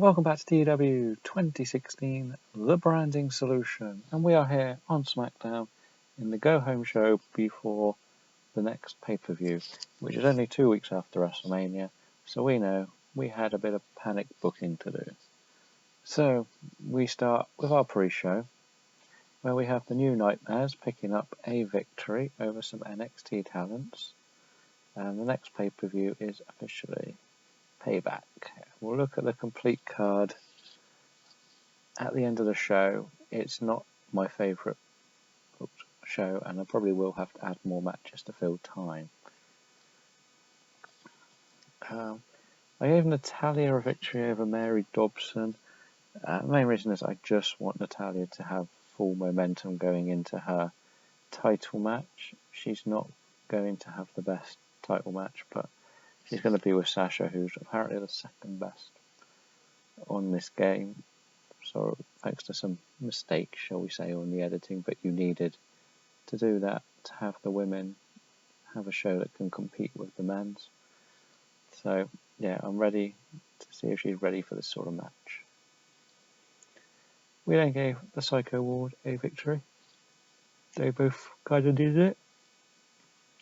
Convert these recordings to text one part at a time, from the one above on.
Welcome back to TEW 2016, The Branding Solution, and we are here on Smackdown in the go-home show before the next pay-per-view, which is only 2 weeks after WrestleMania, so we know we had a bit of panic booking to do. So, we start with our pre-show, where we have the New Nightmares picking up a victory over some NXT talents, and the next pay-per-view is officially Payback. We'll look at the complete card at the end of the show. It's not my favourite show, and I probably will have to add more matches to fill time. I gave Natalya a victory over Mary Dobson. The main reason is I just want Natalya to have full momentum going into her title match. She's not going to have the best title match, but she's going to be with Sasha, who's apparently the second best on this game. So thanks to some mistakes, shall we say, on the editing, but you needed to do that to have the women have a show that can compete with the men's. So yeah, I'm ready to see if she's ready for this sort of match. We then gave the Psycho Ward a victory. They both kind of did it.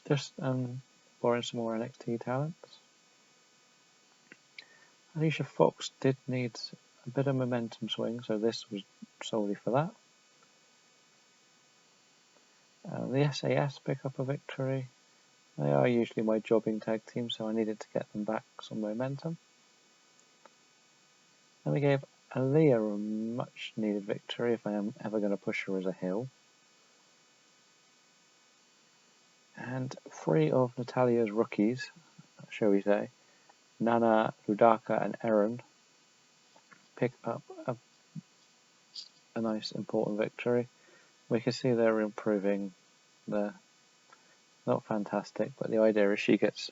Just borrowing some more NXT talents. Alicia Fox did need a bit of momentum swing, so this was solely for that. The SAS pick up a victory. They are usually my jobbing tag team, so I needed to get them back some momentum. Then we gave Aaliyah a much needed victory if I am ever going to push her as a heel. And 3 of Natalya's rookies, shall we say, Nana, Ludaka and Erin, pick up a nice important victory. We can see they're improving. They're not fantastic, but the idea is she gets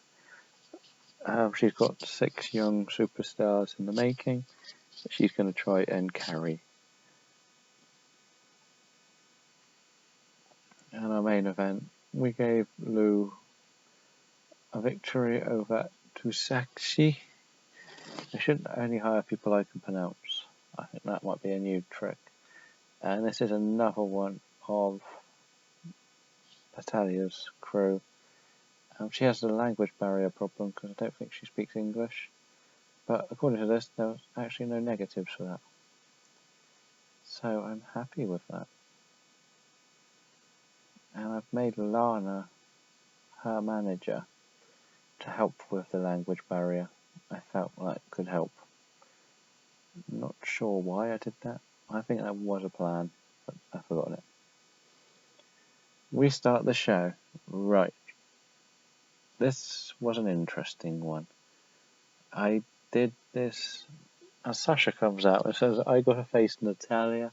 she's got 6 young superstars in the making that she's going to try and carry. And our main event, we gave Lou a victory over Tusakshi. I shouldn't only hire people I can pronounce. I think that might be a new trick. And this is another one of Natalya's crew. She has a language barrier problem because I don't think she speaks English. But according to this, there was actually no negatives for that. So I'm happy with that. And I've made Lana her manager to help with the language barrier. I felt like could help. Not sure why I did that. I think that was a plan, but I've forgotten it. We start the show. Right. This was an interesting one. I did this as Sasha comes out and says, I got to face Natalya.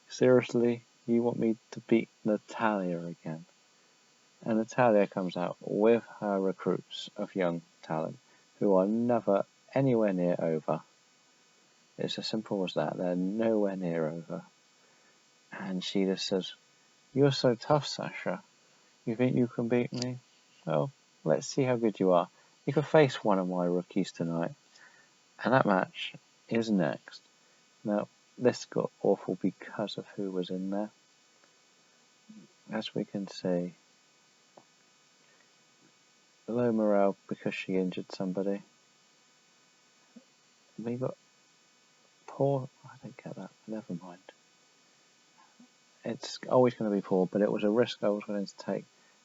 Seriously, you want me to beat Natalya again? And Natalya comes out with her recruits of young talent who are never anywhere near over. It's as simple as that. They're nowhere near over. And she just says, you're so tough, Sasha. You think you can beat me? Well, let's see how good you are. You can face one of my rookies tonight. And that match is next. Now, this got awful because of who was in there. As we can see, low morale because she injured somebody. We got poor. I don't get that. Never mind. It's always going to be poor, but it was a risk I was willing to take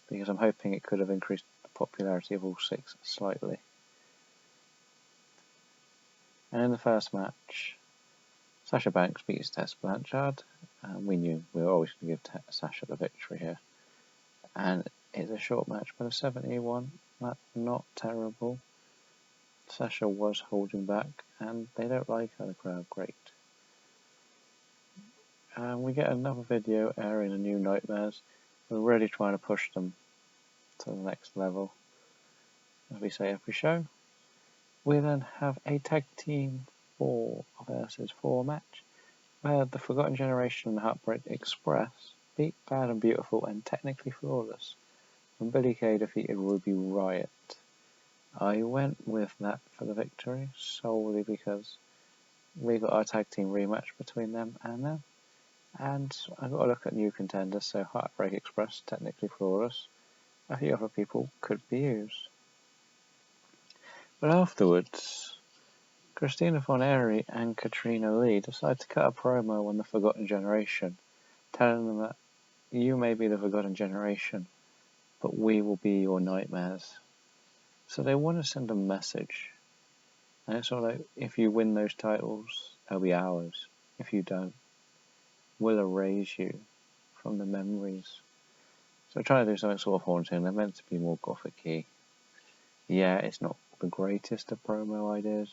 because I'm hoping it could have increased the popularity of all 6 slightly. And in the first match, Sasha Banks beats Tess Blanchard. We knew we were always going to give Sasha the victory here. And it's a short match, but a 71. That's not terrible. Sasha was holding back, and they don't like her, the crowd. Great. And we get another video airing the New Nightmares. We're really trying to push them to the next level, as we say every show. We then have a tag team 4 versus 4 match, where the Forgotten Generation and Heartbreak Express beat Bad and Beautiful and Technically Flawless, and Billie Kay defeated Ruby Riott. I went with that for the victory solely because we got our tag team rematch between them and them. And I got to look at new contenders, so Heartbreak Express, technically flawless. A few other people could be used. But afterwards, Christina Von Ehry and Katrina Lee decided to cut a promo on the Forgotten Generation, telling them that you may be the Forgotten Generation, but we will be your nightmares. So they want to send a message. And it's all like, if you win those titles, they'll be ours. If you don't, we'll erase you from the memories. So I'm trying to do something sort of haunting. They're meant to be more gothic-y. Yeah, it's not the greatest of promo ideas,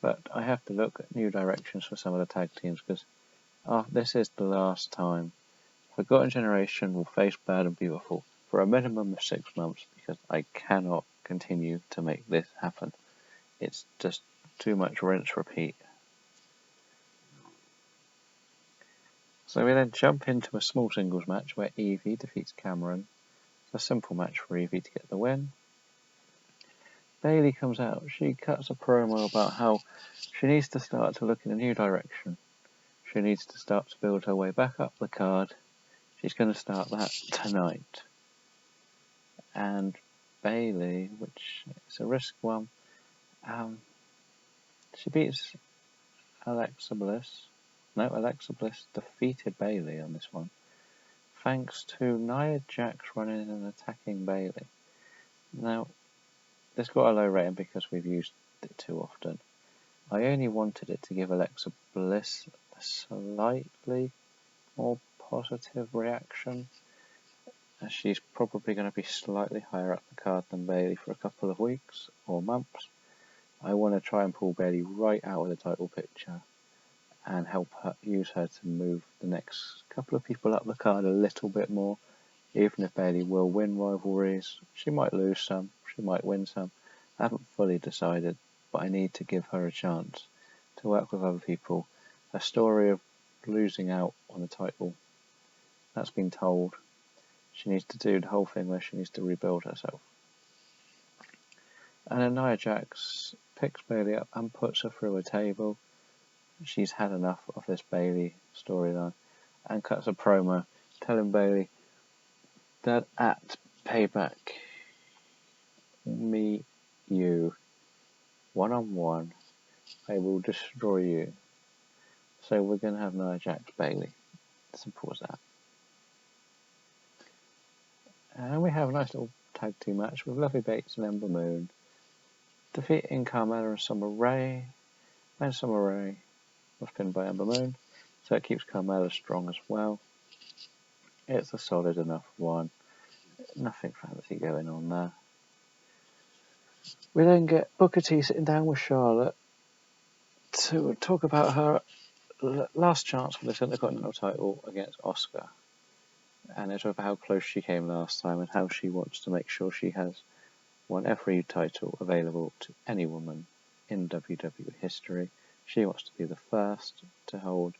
but I have to look at new directions for some of the tag teams, because this is the last time Forgotten Generation will face Bad and Beautiful for a minimum of 6 months, because I cannot continue to make this happen. It's just too much rinse repeat. So we then jump into a small singles match where Evie defeats Cameron. It's a simple match for Evie to get the win. Bayley comes out. She cuts a promo about how she needs to start to look in a new direction. She needs to start to build her way back up the card. She's going to start that tonight. And Bayley, which is a risk one, she beats Alexa Bliss. No, Alexa Bliss defeated Bayley on this one, thanks to Nia Jax running and attacking Bayley. Now, this got a low rating because we've used it too often. I only wanted it to give Alexa Bliss a slightly more positive reaction, as she's probably going to be slightly higher up the card than Bayley for a couple of weeks or months. I want to try and pull Bayley right out of the title picture and help her, use her to move the next couple of people up the card a little bit more. Even if Bayley will win rivalries, she might lose some, she might win some. I haven't fully decided, but I need to give her a chance to work with other people. A story of losing out on the title, that's been told. She needs to do the whole thing where she needs to rebuild herself. And then Nia Jax picks Bayley up and puts her through a table. She's had enough of this Bayley storyline and cuts a promo telling Bayley that at Payback, me, you, one-on-one, I will destroy you. So we're going to have Nia Jax Bayley. Simple as that. And we have a nice little tag team match with Lovely Bates and Ember Moon defeating Carmella and Summer Rae. And Summer Rae was pinned by Ember Moon, so it keeps Carmella strong as well. It's a solid enough one. Nothing fancy going on there. We then get Booker T sitting down with Charlotte to talk about her last chance for the Intercontinental title against Asuka. And they talk about how close she came last time and how she wants to make sure she has won every title available to any woman in WWE history. She wants to be the first to hold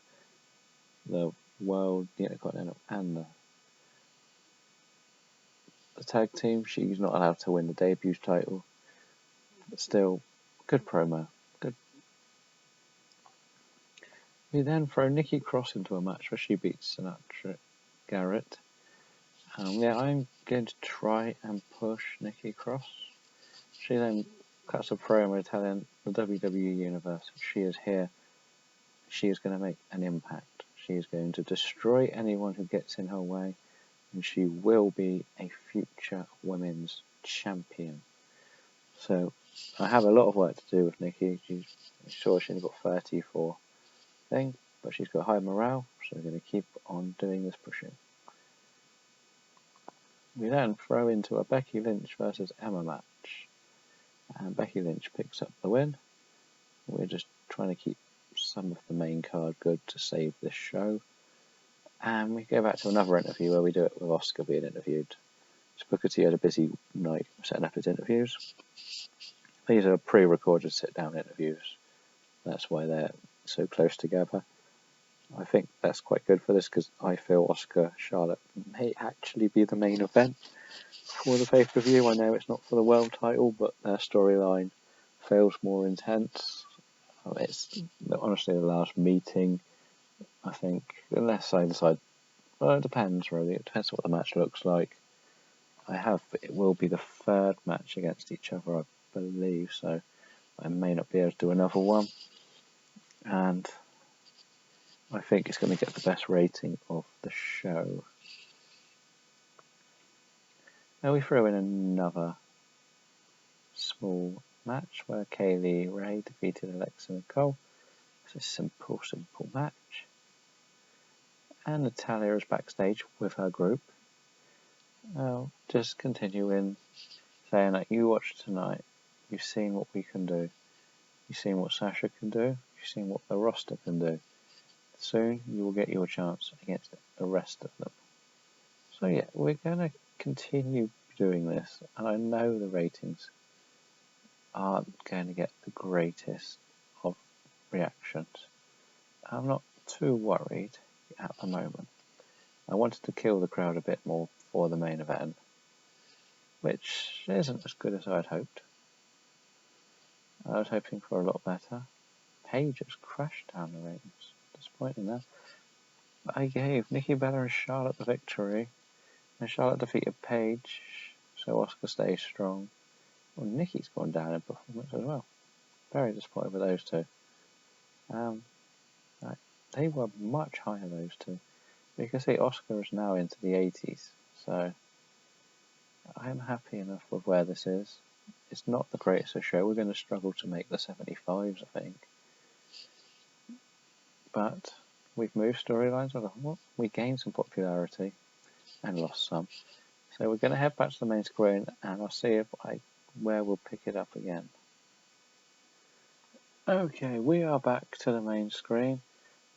the World, the Intercontinental, and the tag team. She's not allowed to win the debut title, but still, good promo. Good. We then throw Nikki Cross into a match where she beats Sinatra Garrett. I'm going to try and push Nikki Cross. She then cuts a promo telling the WWE Universe she is here. She is going to make an impact. She is going to destroy anyone who gets in her way, and she will be a future women's champion. So I have a lot of work to do with Nikki. She's sure she's only got 34 thing, but she's got high morale, so we're going to keep on doing this pushing. We then throw into a Becky Lynch versus Emma match, and Becky Lynch picks up the win. We're just trying to keep some of the main card good to save this show. And we go back to another interview where we do it with Asuka being interviewed. So Booker T had a busy night setting up his interviews. These are pre-recorded sit-down interviews. That's why they're so close together. I think that's quite good for this because I feel Asuka Charlotte may actually be the main event for the pay-per-view. I know it's not for the world title, but their storyline feels more intense. It's honestly the last meeting, I think, unless I decide. Well, it depends really. It depends what the match looks like. It will be the third match against each other, I believe, so I may not be able to do another one. And I think it's going to get the best rating of the show. Now we throw in another small match where Kaylee Ray defeated Alexa Nicole. It's a simple match. And Natalia is backstage with her group. I'll just continuing saying that you watched tonight. You've seen what we can do. You've seen what Sasha can do. You've seen what the roster can do. Soon you will get your chance against the rest of them. So yeah, we're going to continue doing this. And I know the ratings aren't going to get the greatest of reactions. I'm not too worried at the moment. I wanted to kill the crowd a bit more for the main event, which isn't as good as I'd hoped. I was hoping for a lot better. Paige has crashed down the ratings. Disappointing there. But I gave Nikki Bella and Charlotte the victory, and Charlotte defeated Paige, so Asuka stays strong. Well, Nikki's gone down in performance as well. Very disappointed with those two. They were much higher, those two. You can see Asuka is now into the 80s, so I'm happy enough with where this is. It's not the greatest of show. We're going to struggle to make the 75s, I think. But we've moved storylines along. We gained some popularity and lost some. So we're going to head back to the main screen, and I'll see where we'll pick it up again. Okay, we are back to the main screen.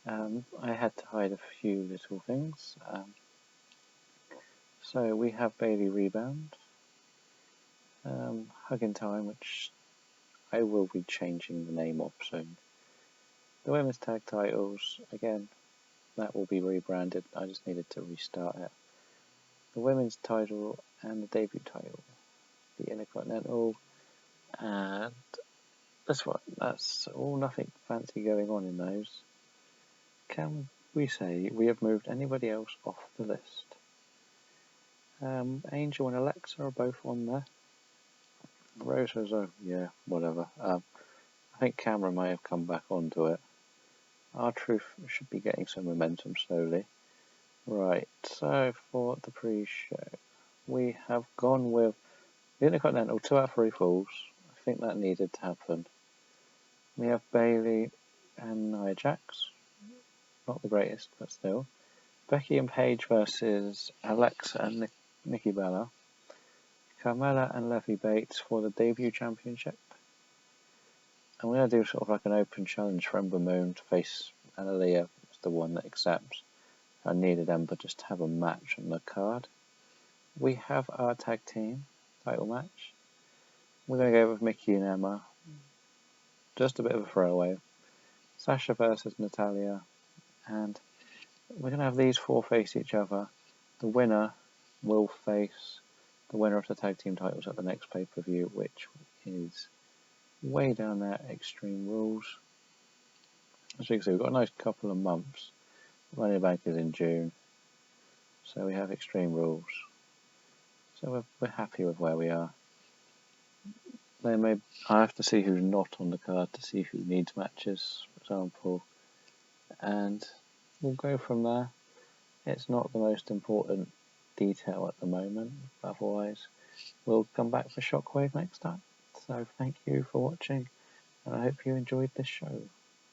I had to hide a few little things. So we have Bayley Rebound. Hugging Time, which I will be changing the name of soon. The women's tag titles, again, that will be rebranded. I just needed to restart it. The women's title and the debut title. The Intercontinental, and this one. That's all nothing fancy going on in those. Can we say we have moved anybody else off the list? Angel and Alexa are both on there. Rose says, oh yeah, whatever. I think Cameron may have come back onto it. R-Truth should be getting some momentum slowly. Right, so for the pre-show, we have gone with the Intercontinental 2 out of 3 falls. I think that needed to happen. We have Bayley and Nia Jax. Not the greatest, but still. Becky and Paige versus Alexa and Nikki Bella. Carmella and Levy Bates for the debut championship. And we're going to do sort of like an open challenge for Ember Moon to face Analia as the one that accepts. I needed Ember just to have a match on the card. We have our tag team title match. We're going to go with Mickey and Emma. Just a bit of a throwaway. Sasha versus Natalia. And we're going to have these 4 face each other. The winner will face the winner of the tag team titles at the next pay-per-view, which is way down there, Extreme Rules. As you can see, we've got a nice couple of months. Money Bank is in June, so we have Extreme Rules. So we're happy with where we are. I have to see who's not on the card to see who needs matches, for example, and we'll go from there. It's not the most important detail at the moment, otherwise we'll come back for Shockwave next time. So thank you for watching, and I hope you enjoyed this show.